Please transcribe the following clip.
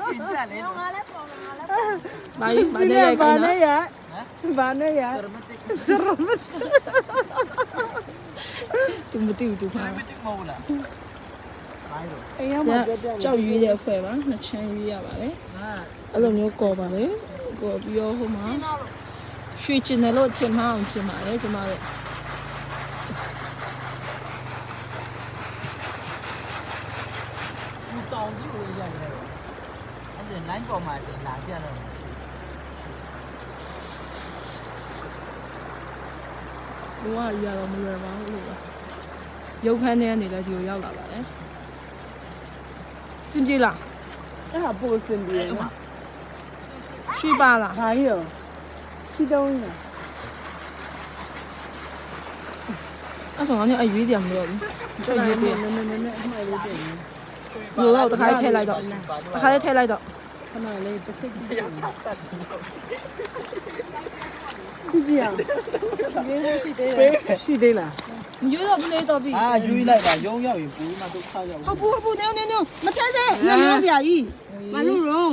请假嘞。ဘာနဲ့ရိုက်ခိုင်းတာဘာနဲ့ရစရမတ်သူမသိဘူးသူမှာ 没听过了。哪一种？ အိမ်ရောက်မှကြောက်ရွေးတဲ့အဖွဲ့ပါနှစ်ချမ်းရွေးရပါတယ်အဲ့လိုမျိုးကော်ပါလေကော်ပြီးတော့ဟိုမှာရွှေကျင်တယ်လို့ထင်မှအောင်ကျင်ပါတယ်ကျမတို့ 你当地我也认得。而且南国嘛，是哪家的？ ဘဝရတော့မလွယ်ပါဘူးလို့ပါရုပ်ခန်းထဲကနေလည်းဒီကိုရောက်လာပါတယ်စင်ပြေလား အဲ့ဟာပို့စင်ပြေနော် ရှိပါလား ဘာကြီးရောချီတုံးရ အဲ့ဆိုငါနဲ့အရွေးစရာမလိုဘူးကြောက်ရွေးပေး နည်းနည်းအမှိုက်လေးပြင် လို့တော့တစ်ခါထည့်လိုက်တော့တစ်ခါလေးထည့်လိုက်တော့ ခဏလေးတစ်ချက်ကြည့်ကြည့်ကြည့်အောင်ရှိသေးလား မရွေးတော့ဘူးလေတော့ပြီ 啊，注意来吧，用药也不嘛都差药。ဟုတ်ဘူးနေမထဲစေငါမျိုးစရာကြီး မလို့ရော